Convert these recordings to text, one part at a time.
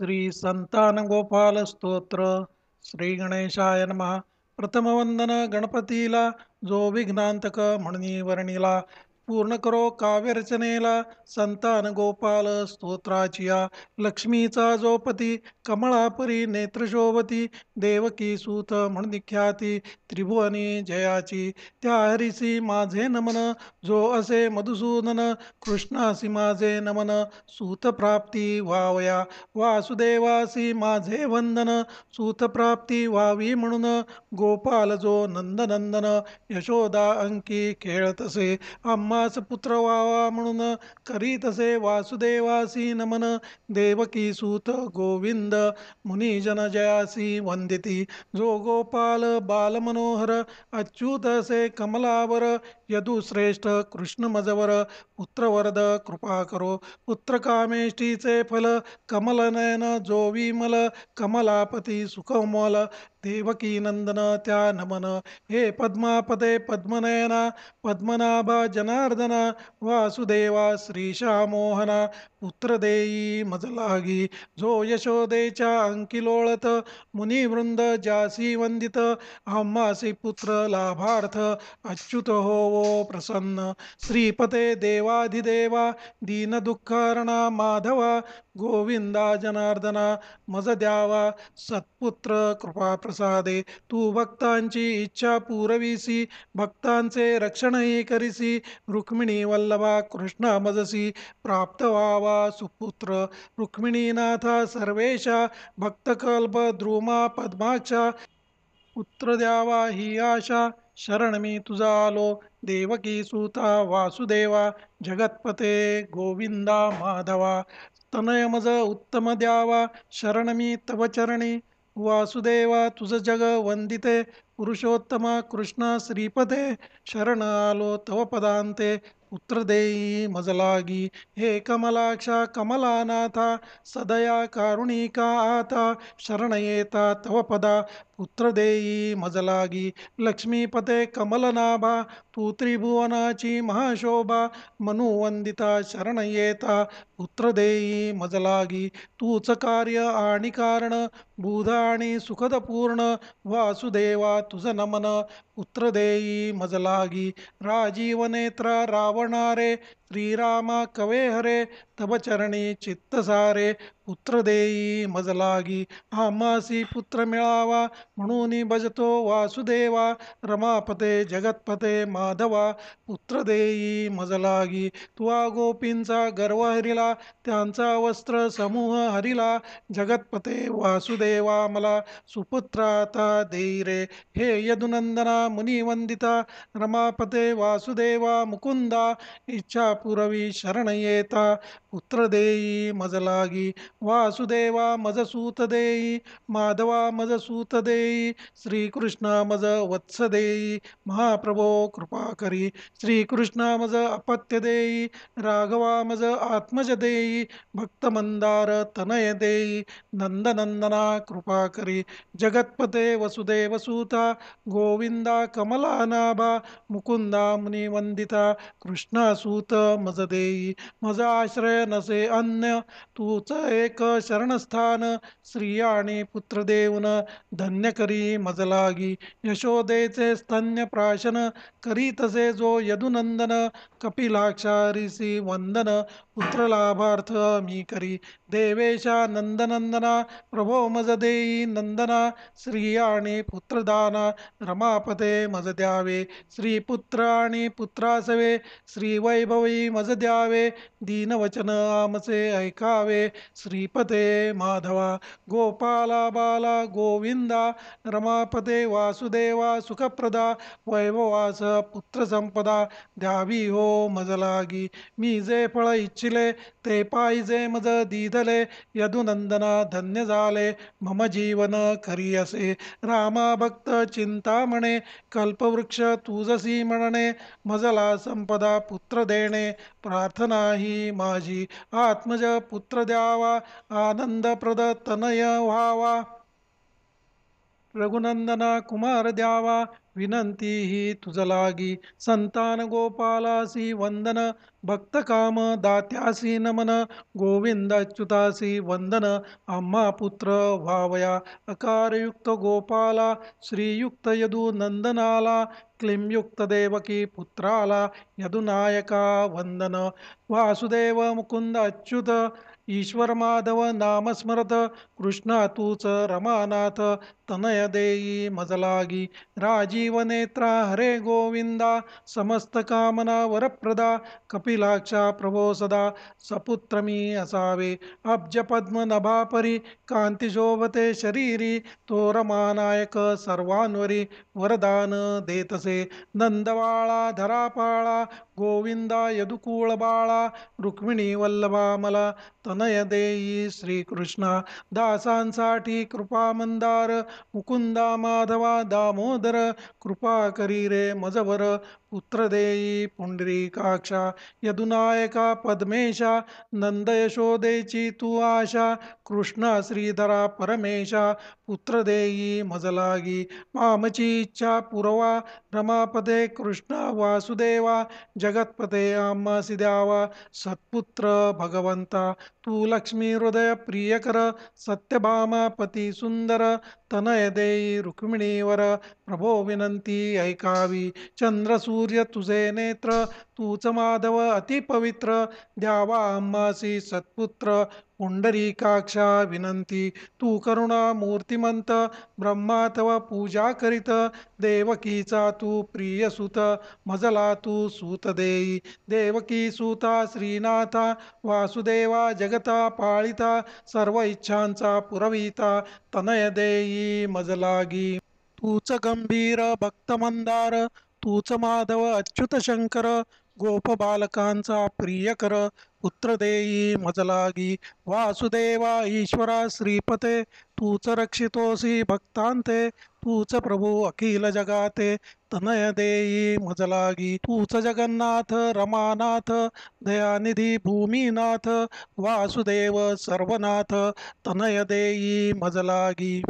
श्री संतान गोपाल स्तोत्र. श्री गणेशाय नमः. प्रथमवंदन गणपतीला, जो विघ्नांतक म्हणून वर्णिला. पूर्ण करो काव्यरचनेला, संतान गोपाल स्तोत्राचिया. लक्ष्मीचा जो पती, कमळापरी नेत्रशोभती. देवकी सूत म्हणून ख्याती, त्रिभुवनी जयाची. त्या हरीसी माझे नमन, जो असे मधुसूदन. कृष्णासी माझे नमन, सूत प्राप्ती व्हावया. वासुदेवासी माझे वंदन, सूत प्राप्ती व्हावी म्हणून. गोपाल जो नंदनंदन, यशोदा अंकी खेळतसे. आम्हास पुत्र व्हावा म्हणून, करीतसे वासुदेवासी नमन. देवकी सूत गोविंद, मुनिजन जयासी वंदिती. जो गोपाल बाल मनोहर, अच्युत असे कमलावर. यदुश्रेष्ठ कृष्ण मजवर, पुत्रवरद कृपा करो. पुत्र कामेष्टीचे फल, कमलनयन जो विमल. कमलापती सुखमल, देवकी नंदन त्या नमन. हे पद्मापदे पद्मनयना, पद्मनाभा जनार्दना. वासुदेवा श्रीशा मोहना, पुत्र देई मज लागी. जो यशोदेच्या अंकी लोळत, मुनिवृंद जासी वंदित. आम्हासी पुत्र लाभार्थ, अच्युत होवो प्रसन्न. श्रीपते देवाधिदेवा, दीन दुःखहरणा माधवा. गोविंदा जनार्दना, मज द्यावा सत्पुत्र कृपा प्रसादे. तू भक्तांची इच्छा पुरविसी, भक्तांचे रक्षणही करिसी. रुक्मिणी वल्लभा कृष्णा मजसी, प्राप्त व्हावा सुपुत्र. रुक्मिणीनाथा सर्वेशा, भक्तकल्प द्रुमा पद्माक्षा. पुत्र द्यावा ही आशा, शरण मी तुझा आलो. देवकी सुता वासुदेवा, जगतपते गोविंदा माधवा. तनय मज उत्तम द्यावा, शरण मी तव चरणी. वासुदेवा तुझ जग वंदिते, पुरुषोत्तमा कृष्ण श्रीपते. शरण आलो तव पदांते, पुत्र देई मज लागी. हे कमलाक्षा कमलानाथा, सदया कारुणिका आता. शरण येता तव पदा, पुत्र देई मज लागी. लक्ष्मीपते कमलनाभा, तू त्रिभुवनाची महाशोभा. मनुवंदिता शरण येता, पुत्र देई मज लागी. तूच कार्य आणि कारण, बुध आणि सुखद पूर्ण. वासुदेवा तुझ नमन, पुत्र देई मज लागी. राजीव नेत्रा रावणारे, श्रीरामा कवे हरे. तब चरणी चित्त सारे, पुत्र देई मज लागी. आम्हासी पुत्र मिळावा, म्हणून भजतो वासुदेवा. रमापते जगतपते माधवा, पुत्र देई मज लागी. तुवा गोपींचा गर्व हरिला, त्यांचा वस्त्र समूह हरिला. जगतपते वासुदेवा, मला सुपुत्राता देई रे. हे यदुनंदना मुनिवंदिता, रमापते वासुदेवा मुकुंदा. इच्छा पुरवी शरण येता, पुत्र देई मज लागी. वासुदेवा मज सूत देई, माधवा मज सूत देई. श्रीकृष्ण मज वत्स देई, महाप्रभो कृपा करी. श्रीकृष्ण मज अपत्य देई, राघवा मज आत्मज देई. भक्त मंदार तनय देई, नंदनंदना कृपा करी. जगतपते वसुदेव सूता, गोविंदा कमलानाभा. मुकुंदा मुनिवंदिता, कृष्णासूत मज देई. मज आश्रय नसे अन्य, तूच एक शरणस्थान. स्त्री आणि पुत्र देऊन, धन्य करी मज लागी. यशोदेचे स्तन्य प्राशन, करीतसे जो यदुनंदन. कपिलाक्षारिसी वंदन, पुत्र लाभार्थ मी करी. देवेशा नंदनंदना, प्रभो मज देई नंदना. श्री आणि पुत्रदाना, रमापते मज द्यावे. श्रीपुत्र आणि पुत्रासवे, श्रीवैभवी मज द्यावे. दीनवचन आमचे ऐकावे, श्रीपते माधवा. गोपाला बाला गोविंदा, रमापते वासुदेवा सुखप्रदा. वैभवास पुत्र संपदा, द्यावी हो मज लागी. मी जे फळ इच्छिले, ते पाहिजे मज दीधले. यदुनंदना धन्य झाले, मम जीवन खरी असे. रामा भक्त चिंतामणे, कल्पवृक्ष तुझसी म्हणणे. मजला संपदा पुत्र देणे, प्रार्थना ही माझी. आत्मज पुत्र द्यावा, आनंदप्रद तनय व्हावा. रघुनंदना कुमार द्यावा, विनंती ही तुझ लागी. संतान गोपालासी वंदन, भक्त काम दात्यासी नमन. गोविंद अच्युतासी वंदन, आम्हा पुत्र व्हावया. अकारयुक्त गोपाला, श्रीयुक्त यदु नंदनाला. क्लीमयुक्त देवकी पुत्राला, यदुनायका वंदन. वासुदेव मुकुंद अच्युत, ईश्वर माधव नामस्मरत. कृष्णा तूच रमानाथ, तनय देई मजलागी. राजीव नेत्रा हरे गोविंदा, समस्त कामना वरप्रदा. कपिलाक्षा प्रभो सदा, सपुत्र मी असावे. अब्ज पद्म नभापरी, कांती शोभते शरीरी. तो रमानायक सर्वांवरी, वरदान देतसे. नंदवाळा धरापाळा, गोविंदा यदुकुळ बाळा. रुक्मिणी वल्लभा मला, तनय देई श्रीकृष्णा. दासांसाठी कृपा मंदार, मुकुंदा माधवा दामोदर. कृपा करी रे मजवर, पुत्र देई पुंडरीकाक्षा. यदुनायका पद्मेशा, नंद यशोदेची तू आशा. कृष्णा श्रीधरा परमेशा, पुत्र देई मजलागी. मामची इच्छा पुरवा, रमापदे कृष्ण वासुदेवा. जगतपते आम्हासी द्यावा, सत्पुत्र भगवंता. तू लक्ष्मी हृदय प्रियकर, सत्यभामा पती सुंदर. तनय देई रुक्मिणीवर, प्रभो विनंती ऐकावी. चंद्र सूर्य तुझे नेत्र, तूच माधव अति पवित्र. द्यावा आम्हासी सत्पुत्र, पुंडरीकाक्षा विनंती. तू करुणा मूर्तिमंत, ब्रह्मा तव पूजा करीत. देवकीचा तू प्रिय सुत, मजला तू सूत देई. देवकी सुता श्रीनाथा, वासुदेवा जगता पाळिता. सर्व इच्छांचा पुरविता, तनय देई मजलागी. तूच गंभीर भक्त मंदार, तूच माधव अच्युत शंकर. गोप बालकांचा प्रियकर, पुत्र देई मजलागी. वासुदेवा ईश्वरा श्रीपते, तूच रक्षितोसी भक्तांते. तूच प्रभू अखिल जगाते, तनय देई मजलागी. तूच जगन्नाथ रमानाथ, दयानिधी भूमीनाथ. वासुदेव सर्वनाथ, तनय देई मजलागी.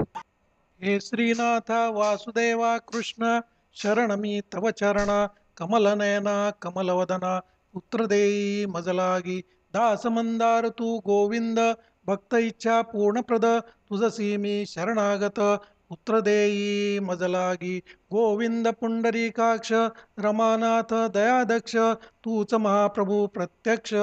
हे श्रीनाथा वासुदेवा कृष्ण, शरण मी तव चरण. कमलनयना कमलवदना, पुत्र देई मजलागी. दास मंदार तू गोविंद, भक्त इच्छा पूर्णप्रद. तुझसी मी शरणागत, पुत्र देई मजलागी. गोविंद पुंडरीकाक्ष, रमानाथ दयादक्ष. तूच महाप्रभू प्रत्यक्ष,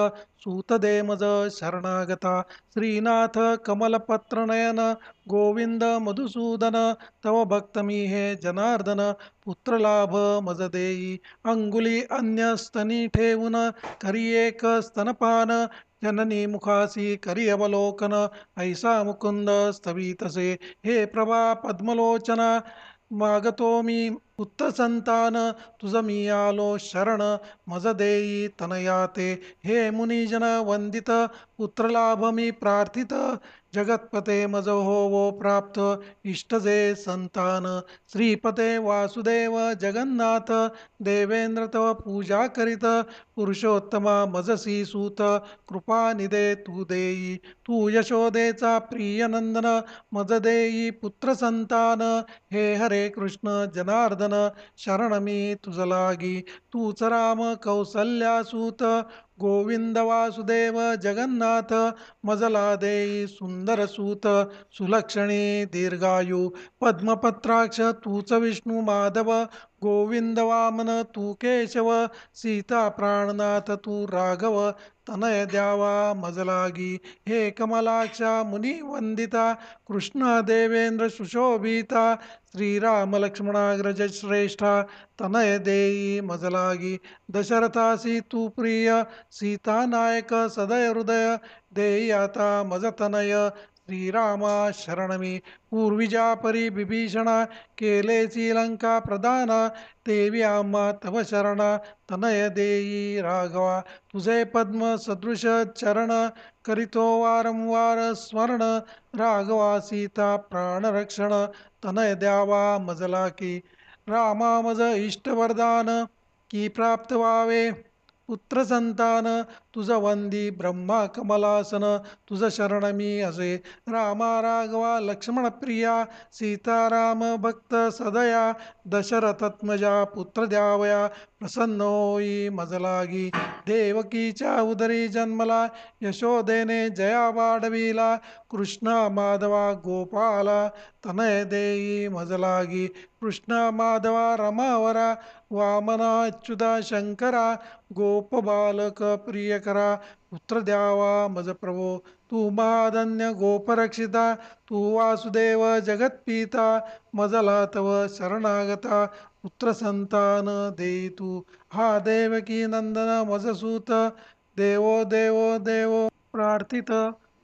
सूत दे मज शरणागता. श्रीनाथ कमलपत्र नयन, गोविंद मधुसूदन. तव भक्त मी हे जनार्दन, पुत्र लाभ मज देई. अंगुली अन्य स्तनी ठेवून, करी एक स्तनपान. जननी मुखासी करी अवलोकन, ऐसा मुकुंद स्तवितसे. हे प्रभा पद्मलोचना, मागतो मी पुत्र संतान. तुझ मी आलो शरण, मज देई तनयाते. हे मुनिजन वंदित, पुत्रलाभ मी प्रार्थित. जगतपते मज होवो प्राप्त, इष्टजे संतान. श्रीपते वासुदेव जगन्नाथ, देवेंद्र तव पूजा करीत. पुरुषोत्तमा मजसी सूत, कृपा निदे तू देई. तू यशोदेचा प्रिय नंदन, मज देई पुत्र संतान. हे हरे कृष्ण जनार्दन, शरण मी तुझ लागी. तूच राम कौसल्यासूत, गोविंद वासुदेव जगन्नाथ. मजला देई सुंदर सूत, सुलक्षणी दीर्घायू. पद्मपत्राक्ष तूच विष्णू माधव, गोविंद वामन तू केशव. सीता प्राणनाथ तू राघव, तनय द्यावा मजलागी. हे कमलाक्षा मुनी वंदिता, कृष्ण देवेंद्र सुशोभिता. श्रीराम लक्ष्मणाग्रज श्रेष्ठा, तनय देई मजलागी. दशरथासी तू प्रिय, सीता नायक सदय हृदय. देई आता मज तनय, श्रीरामा शरणमी. पूर्विजा परी विभीषणा, केले श्रीलंका प्रदाना. देवी आम्हा तव शरणा, तनय देई राघवा. तुझे पद्म सदृश चरण, करीतो वारंवार स्मरण. राघवा सीता प्राणरक्षण, तनय द्यावा मजला की. रामा मज इष्ट वरदान, की प्राप्त व्हावे पुत्र संतान. तुझ वंदी ब्रह्मा कमलासन, तुझ शरण मी असे. रामा राघवा लक्ष्मण प्रिया, सीताराम भक्त सदया, दशरथत्मजा पुत्र द्यावया, प्रसन्न होई मज लागी. देवकीच्या उदरी जन्मला, यशोदेने जया वाढविला, कृष्ण माधवा गोपाला, तनय देई मज लागी. कृष्ण माधवा रमावरा, वामना अच्युता शंकरा, गोप बालक प्रियकरा, पुत्र द्यावा मज प्रभो. तू महाधन्य गोपरक्षिता, तू वासुदेव जगत्पिता, मजला तव शरणागता, पुत्र संतान देई तू. हा देवकी नंदन मजसूत, देवो देवो देवो प्रार्थित,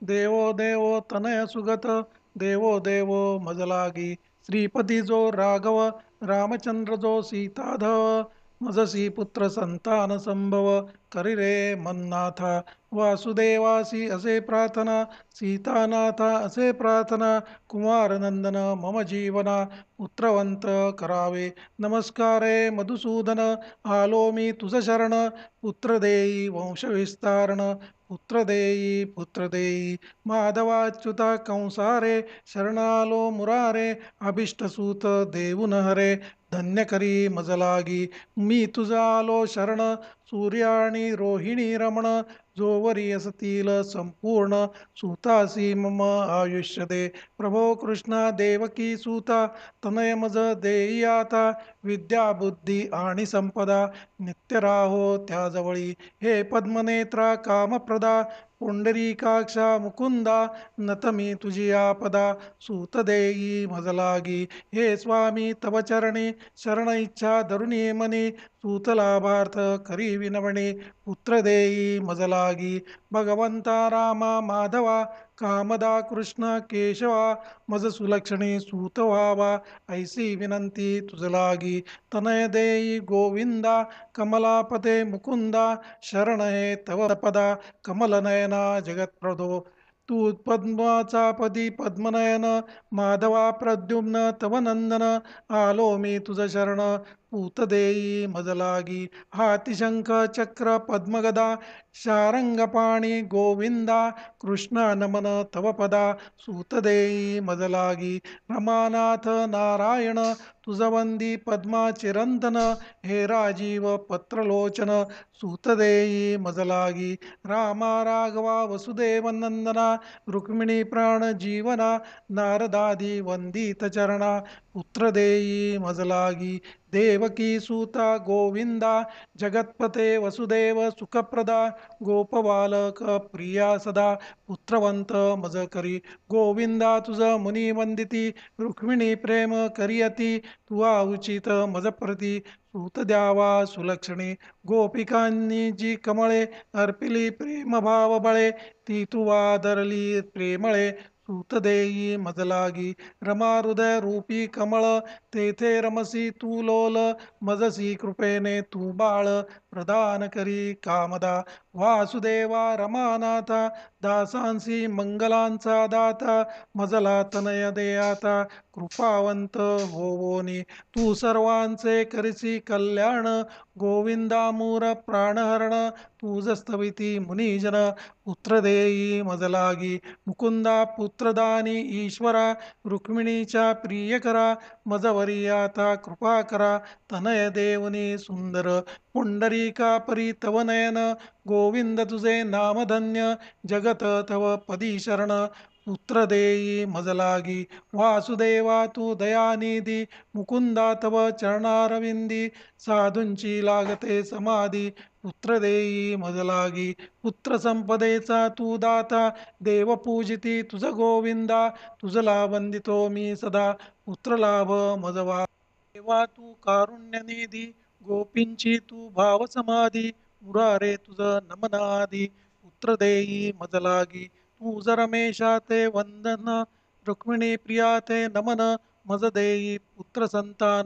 देवो देवो तनय सुगत, देवो देवो मज लागी. श्रीपती जो राघव, रामचंद्र जो सीताधव, मजसी पुत्र संतान संभव, करी रे मन्नाथा. वासुदेवासी असे प्रार्थना, सीतानाथा असे प्रार्थना, कुमार नंदन मम जीवना, पुत्रवंत करावे. नमस्कारे मधुसूदन, आलो मी तुझ शरण, पुत्र देई वंश विस्तारण, पुत्र देई पुत्र देई. माधवाच्युता कंसारे, शरणालो मुरारे, अभिष्टसूत देऊन हरे, धन्य करी मज लागी. मी तुझा आलो शरण, सूर्य आणि रोहिणी रमण, जोवरी असतील संपूर्ण, सुतासी मम आयुष्य दे. प्रभो कृष्णा देवकी सूता, तनय मज देई आता, विद्या बुद्धी आणि संपदा, नित्य राहो त्याजवळी. हे पद्मनेत्रा कामप्रदा, पुंडरीकाक्षा मुकुंदा, नतमी तुझी आपदा, सूत देई मज लागी. हे स्वामी तव चरणी, शरण इच्छा धरुणी मनी, सूत लाभार्थ करी विनवणी, पुत्र देई मज लागी. भगवंता रामा माधवा, कामदा कृष्ण केशवा, मज सुलक्षणी सूत व्हावा, ऐसी विनंती तुझ लागी. तनय देई गोविंदा, कमलापते मुकुंदा, शरण हे तव पदा, कमलनयना जगत्प्रदो. तू पद्माचा पदी पद्मनयन, माधवा प्रद्युम्न तव नंदन, आलो मी तुझ शरण, पूत देई मज लागी. हाती शंख चक्र पद्मगदा, शारंगपाणी गोविंदा, कृष्ण नमन तव पदा, सूत देई मज लागी. रमानाथ नारायण, तुझ वंदी पद्मा चिरंतन, हे राजीव पत्रलोचन, सूत देई मज लागी. रामा राघवा वसुदेव नंदना, रुक्मिणी प्राण जीवना, नारदादी वंदित चरणा, पुत्र देई मज लागी. देवकी सूता गोविंदा, जगत्पते वसुदेव सुखप्रदा, गोपबालक प्रिया सदा, पुत्रवंत मज करी. गोविंदा तुझ मुनी वंदिती, रुक्मिणी प्रेम करियती, तुवा उचित मज प्रती, सूत द्यावा सुलक्षणी. गोपिकांनी जी कमळे, अर्पिली प्रेम भाव बळे, ती तुवा धरली प्रेमळे, सूत देई मज लागी. रमा हृदय रूपी कमळ, तेथे रमसी तू लोल, मजसी कृपेने तू बाळ, प्रदान करी कामदा. वासुदेवा रमानाथा, दासांसी मंगलांचा दाता, मजला तनय दे आता, कृपावंत होवोनी. तू सर्वांचे करिसी कल्याण, गोविंदा मूर प्राणहरण, तुझ स्तविती मुनिजन, पुत्र देई मज लागी. मुकुंदा पुत्रदानी ईश्वरा, रुक्मिणीच्या प्रियकरा, मजवरी आता कृपा करा, तनय देवनी सुंदर. पुंडरीका परी तव नयन, गोविंद तुझे नाम धन्य, जगत तव पदी शरण, पुत्र देई मज लागी. वासुदेवा तू दयानिधी, मुकुंदा तव चरणारविंदी, साधूंची लागते समाधी, पुत्र देई मज लागी. पुत्र संपदेचा तू दाता, देव पूजिती तुझ गोविंदा, तुझला वंदितो मी सदा, पुत्र लाभ मजवा. देवा तू कारुण्यनिधी, गोपींची तू भाव समाधी, मुरारे तुझ नमनादी, पुत्र देई मज लागी. तू रमेशा ते वंदन, रुक्मिणी प्रिया ते नमन, मज देई पुत्र संतान,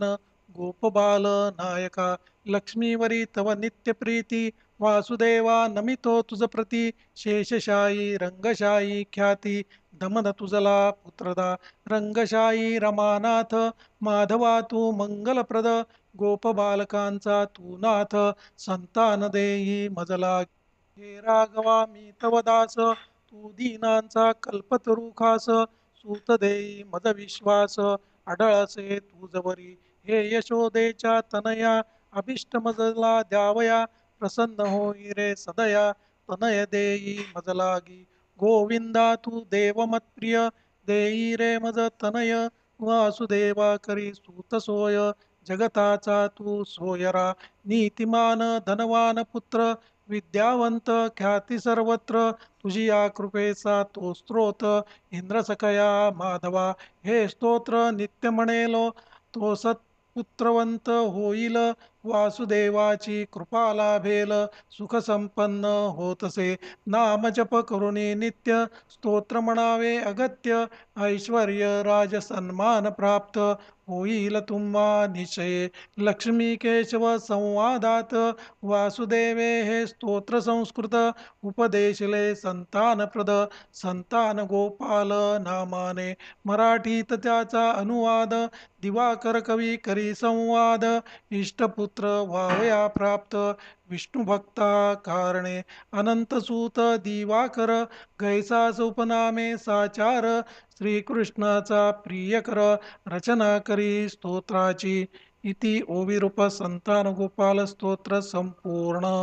गोपबाल नायका. लक्ष्मीवरी तव नित्य प्रीती, वासुदेवा नमितो तुझ प्रती, शेषशाही रंगशाही ख्याती, दमन तुझला पुत्रदा. रंगशाही रमानाथ, माधवा तू मंगलप्रद, गोपबालकांचा तू नाथ, संतान देई मज लागी. हे राघवा मी तव दास तू दीनांचा कल्पतरू खास सूत देई मद विश्वास आढळसे तू जवरी हे यशोदेच्या तनया अभिष्ट मजला द्यावया प्रसन्न होई रे सदया तनय देई मज लागी गोविंदा तू देवमत्प्रिय देई रे मज तनय वासुदेवा करी सूत सोय जगताचा तू सोयरा नीतिमान धनवान पुत्र विद्यावंत ख्याती सर्वत्र तुझी या कृपेचा तो स्तोत्र इंद्रसखया माधवा हे स्तोत्र नित्य म्हणेलो तो सत्पुत्रवंत होईल वासुदेवाची कृपा लाभेल सुख संपन्न होतसे नाम जप करुणी नित्य स्तोत्र म्हणावे अगत्य ऐश्वर्य राज सन्मान प्राप्त होईल तुम्हा निश्चय लक्ष्मी केशव संवादात वासुदेवे हे स्तोत्र संस्कृत उपदेशले संतानप्रद संतान गोपाल नामाने मराठीत त्याचा अनुवाद दिवाकर कवी करी संवाद इष्टपुत्र व्हावया प्राप्त विष्णू भक्ता कारणे अनंतसूत दिवाकर गैसास उपनामे साचार श्रीकृष्णाचा प्रियकर रचना करी स्तोत्राची इति ओविरूप संतान गोपाल स्तोत्र संपूर्ण।